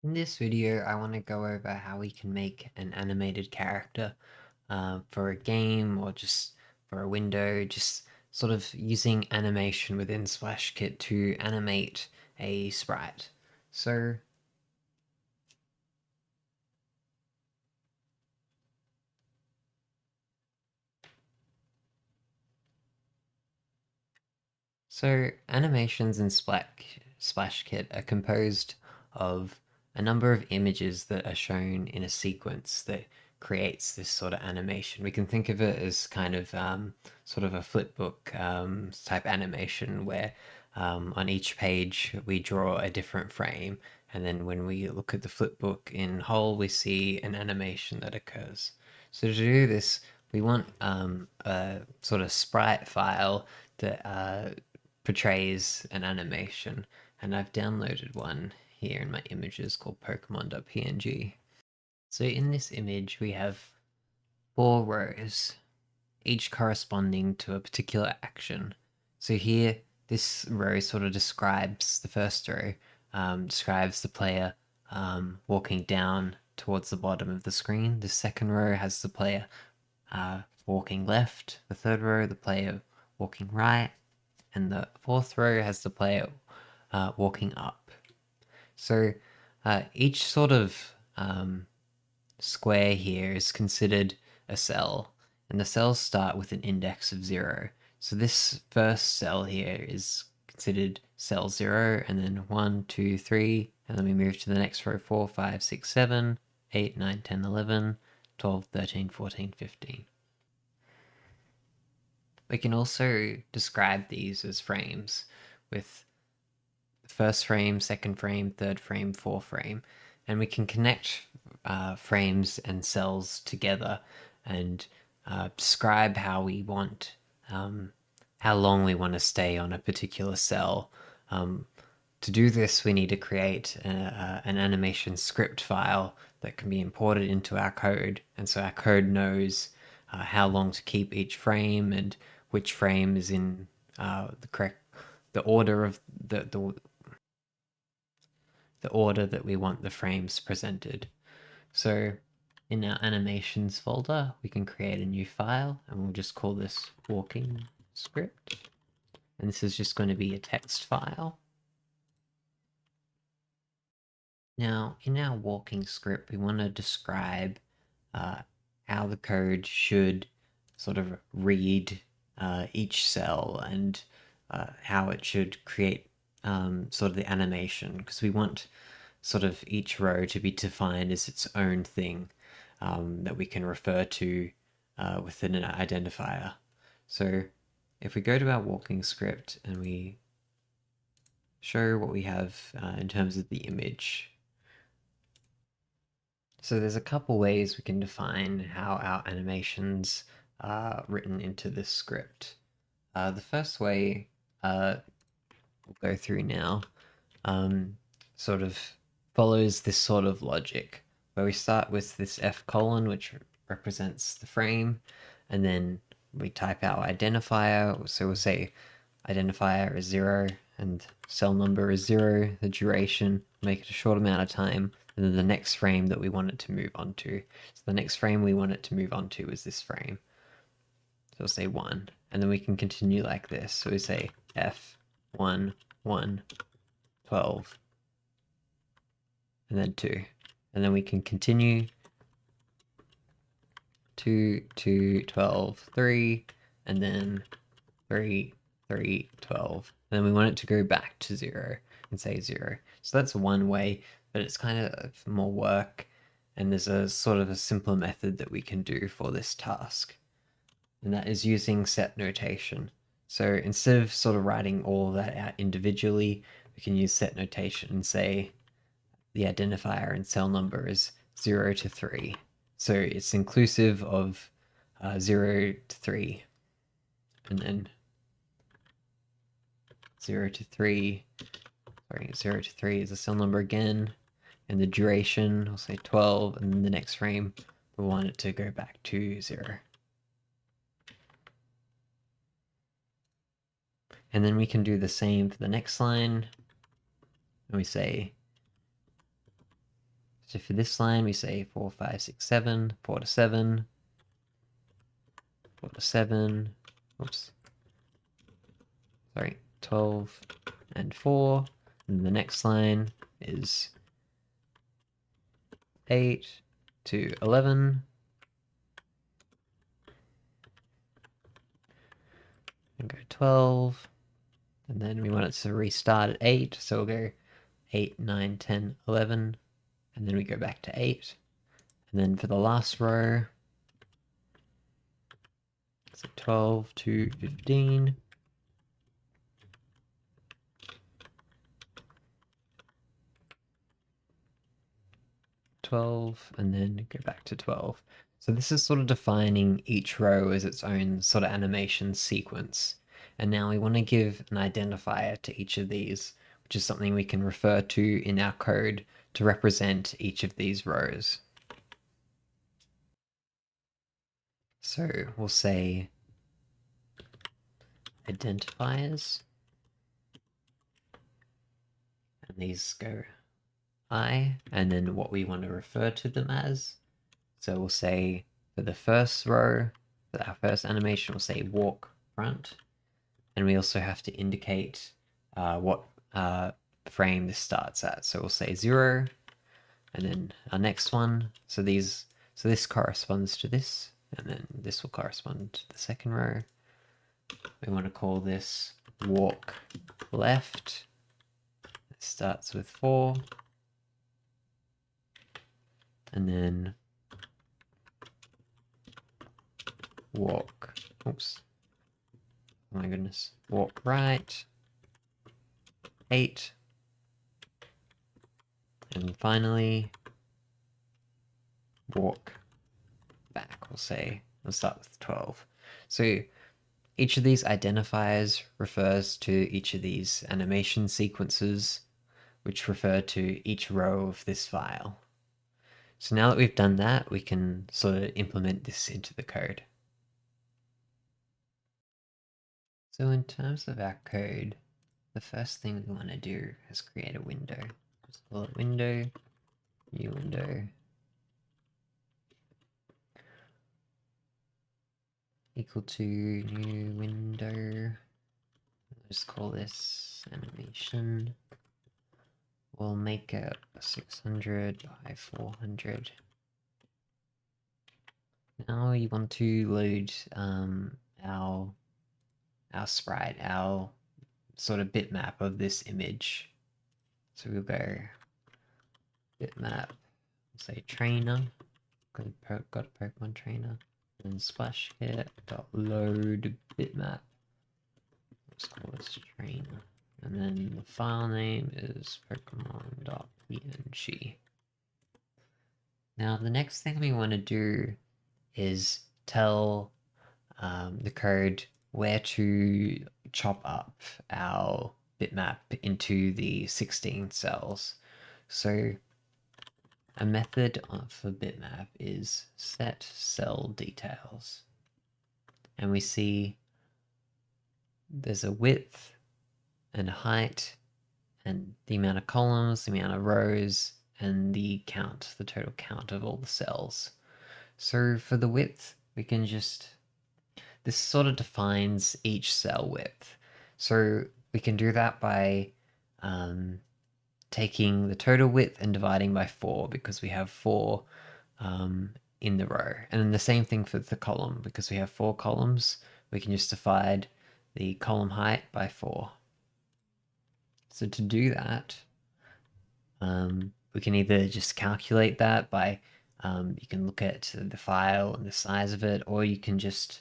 In this video, I want to go over how we can make an animated character for a game or just for a window, just sort of using animation within SplashKit to animate a sprite. So, animations in SplashKit are composed of a number of images that are shown in a sequence that creates this sort of animation. We can think of it as kind of sort of a flipbook type animation where on each page we draw a different frame, and then when we look at the flipbook in whole, we see an animation that occurs. So to do this, we want a sort of sprite file that portrays an animation, and I've downloaded one here in my images called Pokemon.png. So in this image we have 4 rows, each corresponding to a particular action. So here, this row sort of describes the first row, describes the player walking down towards the bottom of the screen. The second row has the player walking left. The third row, the player walking right. And the fourth row has the player walking up. So each sort of square here is considered a cell, and the cells start with an index of 0. So this first cell here is considered cell 0, and then 1, 2, 3, and then we move to the next row 4, 5, 6, 7, 8, 9, 10, 11, 12, 13, 14, 15. We can also describe these as frames with first frame, second frame, third frame, fourth frame, and we can connect frames and cells together and describe how we want, how long we want to stay on a particular cell. To do this, we need to create an animation script file that can be imported into our code, and so our code knows how long to keep each frame and which frame is in the order of the order that we want the frames presented. So in our animations folder, we can create a new file, and we'll just call this walking script. And this is just going to be a text file. Now, in our walking script, we want to describe how the code should sort of read each cell and how it should create sort of the animation, because we want sort of each row to be defined as its own thing that we can refer to within an identifier. So if we go to our walking script and we show what we have in terms of the image. So there's a couple ways we can define how our animations are written into this script. The first way we'll go through now sort of follows this sort of logic, where we start with this F colon, which represents the frame, and then we type our identifier. So we'll say identifier is 0 and cell number is 0, the duration, make it a short amount of time, and then the next frame that we want it to move on to. So the next frame we want it to move on to is this frame. So we'll say 1, and then we can continue like this. So we say F1, 1, 12, and then 2. And then we can continue 2, 2, 12, 3, and then 3, 3, 12. And then we want it to go back to 0 and say 0. So that's one way, but it's kind of more work, and there's a sort of a simpler method that we can do for this task, and that is using set notation. So instead of sort of writing all of that out individually, we can use set notation and say the identifier and cell number is 0 to 3. So it's inclusive of 0 to 3, and then 0 to 3, sorry, 0 to 3 is a cell number again, and the duration, I'll say 12, and then the next frame, we want it to go back to 0. And then we can do the same for the next line, and we say So for this line, we say 4, 5, 6, 7, 4 to 7, 4 to 7, oops, sorry, 12 and 4. And the next line is 8 to 11. And go 12. And then we want it to restart at 8, so we'll go 8, 9, 10, 11. And then we go back to 8. And then for the last row, so 12 to 15. 12, and then go back to 12. So this is sort of defining each row as its own sort of animation sequence. And now we want to give an identifier to each of these, which is something we can refer to in our code to represent each of these rows. So we'll say identifiers, and these go I, and then what we want to refer to them as. So we'll say for the first row, for our first animation, we'll say walk front. And we also have to indicate what frame this starts at. So we'll say 0, and then our next one. So this corresponds to this, and then this will correspond to the second row. We want to call this walk left. It starts with 4. And then walk, oops, oh my goodness, walk right, 8. And finally, walk back, we'll start with 12. So each of these identifiers refers to each of these animation sequences, which refer to each row of this file. So now that we've done that, we can sort of implement this into the code. So in terms of our code, the first thing we want to do is create a window. Just call it window, new window, equal to new window. Just call this animation. We'll make it 600 by 400. Now we want to load our sprite, our sort of bitmap of this image. So we'll go bitmap, say trainer, got a Pokemon trainer, and SplashKit load bitmap. Let's call this trainer. And then the file name is pokemon.png. Now the next thing we want to do is tell the code where to chop up our bitmap into the 16 cells. So a method for bitmap is set cell details. And we see there's a width and a height and the amount of columns, the amount of rows, and the count, the total count of all the cells. So for the width, we can this sort of defines each cell width. So we can do that by taking the total width and dividing by 4, because we have 4 in the row. And then the same thing for the column, because we have 4 columns, we can just divide the column height by 4. So to do that, we can either just calculate that by, you can look at the file and the size of it, or you can just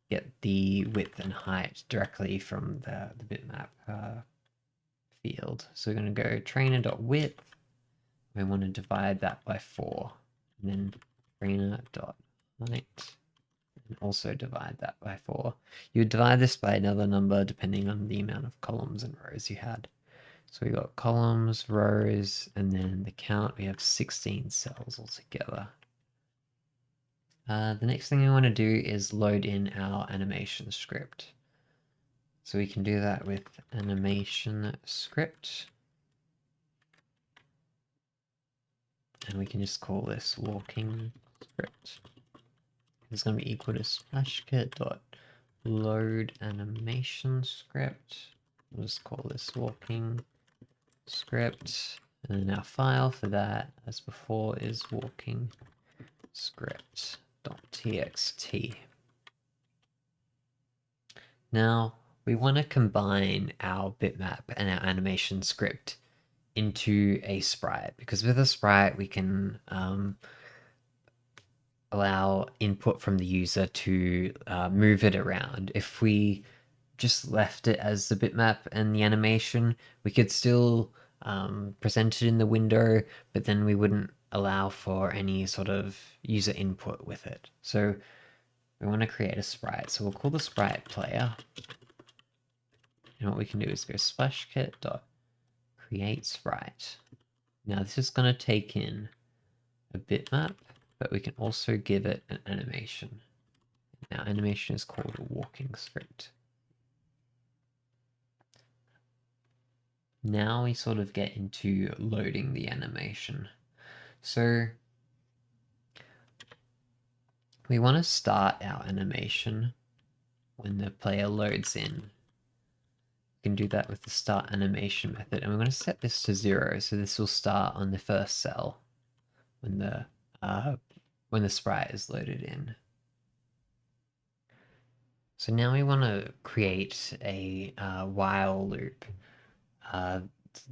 get the width and height directly from the bitmap field. So we're going to go trainer.width. We want to divide that by 4. And then trainer.height. And also divide that by 4. You would divide this by another number depending on the amount of columns and rows you had. So we got columns, rows, and then the count, we have 16 cells altogether. The next thing we want to do is load in our animation script. So we can do that with animation script. And we can just call this walking script. It's going to be equal to SplashKit dot load animation script. We'll just call this walking script. And then our file for that, as before, is walking script.txt. Now, we want to combine our bitmap and our animation script into a sprite, because with a sprite we can allow input from the user to move it around. If we just left it as the bitmap and the animation, we could still present it in the window, but then we wouldn't allow for any sort of user input with it. So we want to create a sprite. So we'll call the sprite player. And what we can do is go splashkit.create sprite. Now this is going to take in a bitmap, but we can also give it an animation. Now animation is called a walking script. Now we sort of get into loading the animation. So we want to start our animation when the player loads in. We can do that with the start animation method, and we're going to set this to 0, so this will start on the first cell when the sprite is loaded in. So now we want to create a while loop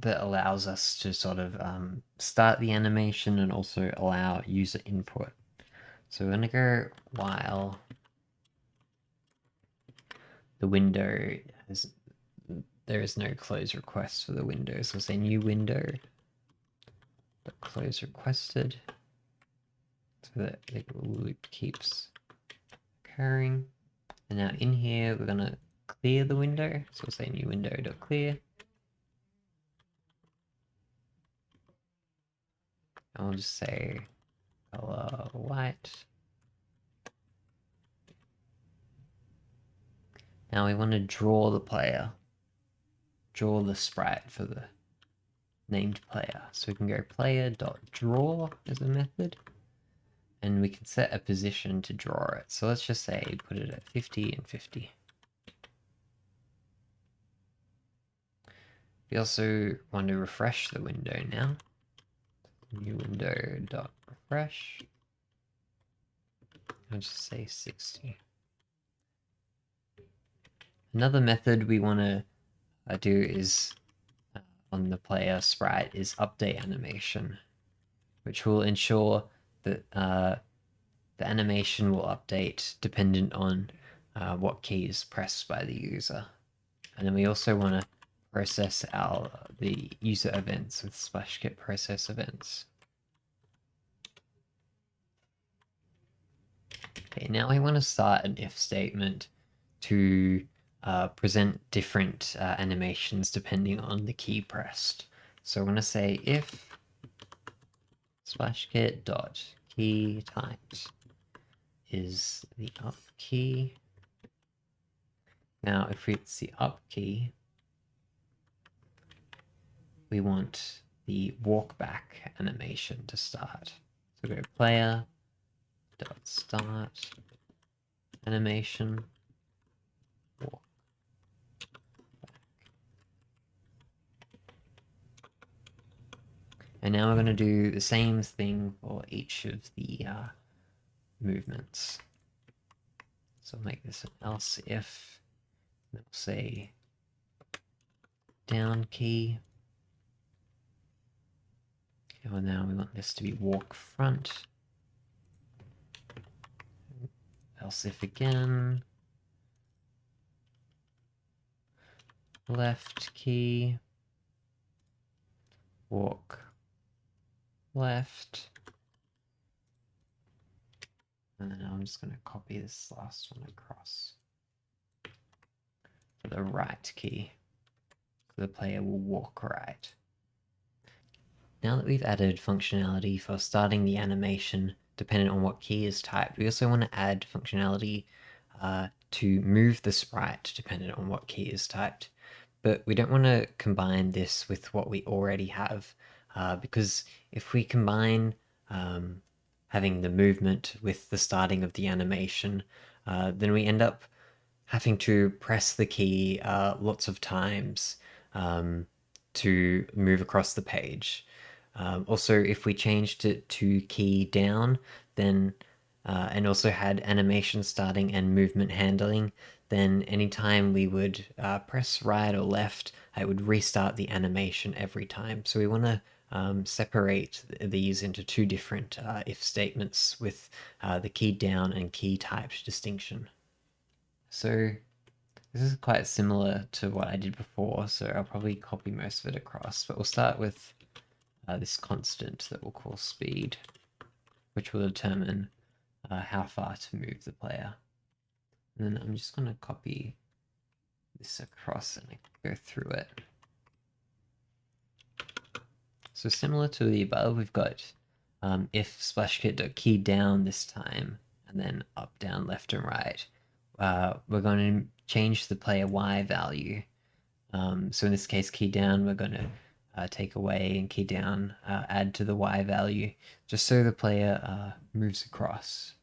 that allows us to sort of start the animation and also allow user input. So we're going to go while the window has, there is no close request for the window. So we'll say new window, but close requested, so that the loop keeps occurring. And now in here, we're going to clear the window. So we'll say new window.clear. And we'll just say color white. Now we want to draw the player, draw the sprite for the named player. So we can go player.draw as a method, and we can set a position to draw it. So let's just say put it at 50 and 50. We also want to refresh the window now. New window.refresh. I'll just say 60. Another method we want to do is on the player sprite is update animation, which will ensure that the animation will update dependent on what key is pressed by the user. And then we also want to process the user events with SplashKit process events. Okay, now we want to start an if statement to present different animations depending on the key pressed. So I'm going to say if SplashKit.key types is the up key. Now if it's the up key, we want the walk back animation to start. So go player.start animation walk back. And now we're going to do the same thing for each of the movements. So I'll make this an else if, we'll say down key. Well, now we want this to be walk front. Else if again. Left key. Walk left. And then I'm just going to copy this last one across. For the right key. So the player will walk right. Now that we've added functionality for starting the animation dependent on what key is typed, we also want to add functionality to move the sprite dependent on what key is typed. But we don't want to combine this with what we already have, because if we combine having the movement with the starting of the animation, then we end up having to press the key lots of times to move across the page. Also, if we changed it to key down, then and also had animation starting and movement handling, then anytime we would press right or left, it would restart the animation every time. So we want to separate these into two different if statements with the key down and key type distinction. So this is quite similar to what I did before, so I'll probably copy most of it across, but we'll start with this constant that we'll call speed, which will determine how far to move the player. And then I'm just going to copy this across and go through it. So similar to the above, we've got if SplashKit.key down this time, and then up, down, left, and right. We're going to change the player Y value. So in this case, key down, we're going to take away, and key down, add to the Y value, just so the player moves across.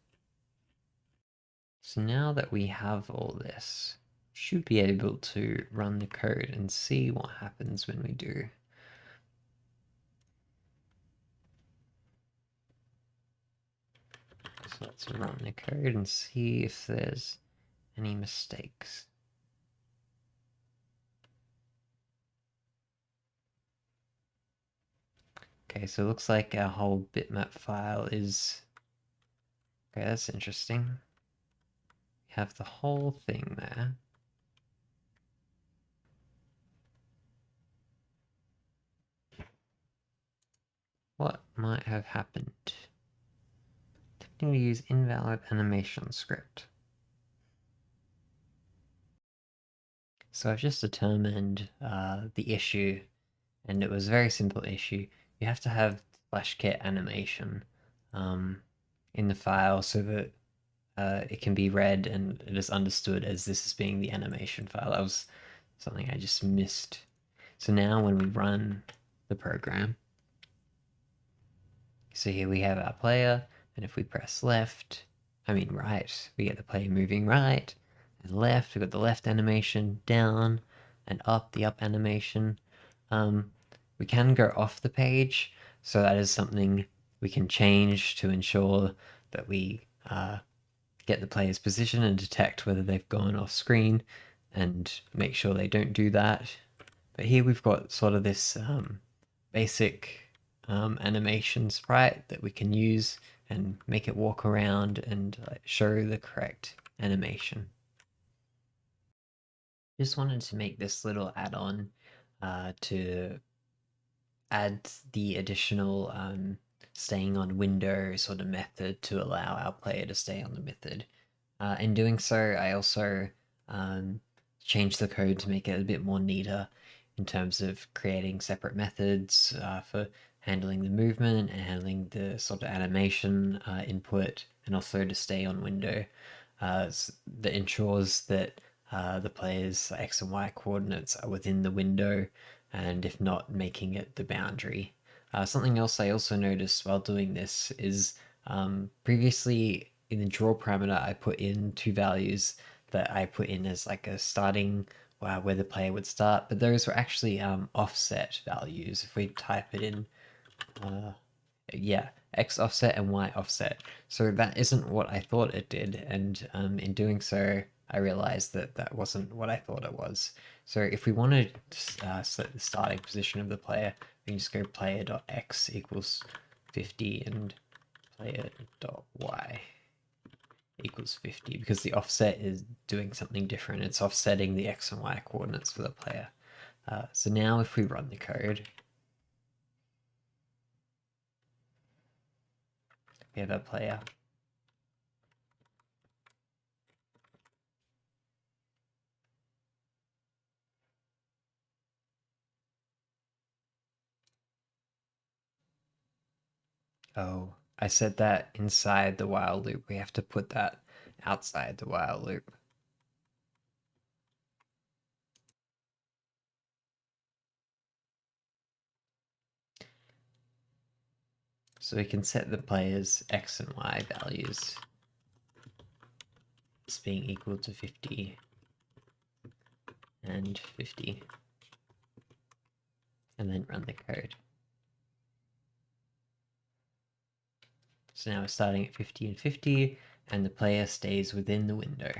So now that we have all this, should be able to run the code and see what happens when we do. So let's run the code and see if there's any mistakes. Okay, so it looks like our whole bitmap file is... Okay, that's interesting. We have the whole thing there. What might have happened? Attempting to use invalid animation script. So I've just determined the issue, and it was a very simple issue. You have to have SplashKit animation in the file so that it can be read and it is understood as this is being the animation file. That was something I just missed. So now when we run the program, so here we have our player, and if we press right, we get the player moving right, and left, we've got the left animation, down, and up, the up animation. We can go off the page, so that is something we can change to ensure that we get the player's position and detect whether they've gone off screen, and make sure they don't do that. But here we've got sort of this basic animation sprite that we can use and make it walk around and show the correct animation. Just wanted to make this little add-on to add the additional staying on window sort of method to allow our player to stay on the method. In doing so, I also changed the code to make it a bit more neater in terms of creating separate methods for handling the movement and handling the sort of animation input, and also to stay on window that ensures that the player's X and Y coordinates are within the window, and if not, making it the boundary. Something else I also noticed while doing this is previously in the draw parameter, I put in two values that I put in as like a starting where the player would start, but those were actually offset values. If we type it in, yeah, X offset and Y offset. So that isn't what I thought it did, and in doing so, I realized that that wasn't what I thought it was. So if we want to set the starting position of the player, we can just go player.x equals 50 and player.y equals 50, because the offset is doing something different. It's offsetting the X and Y coordinates for the player. So now if we run the code, we have our player. Oh, I said that inside the while loop. We have to put that outside the while loop. So we can set the player's X and Y values as being equal to 50 and 50, and then run the code. So now we're starting at 50 and 50, and the player stays within the window.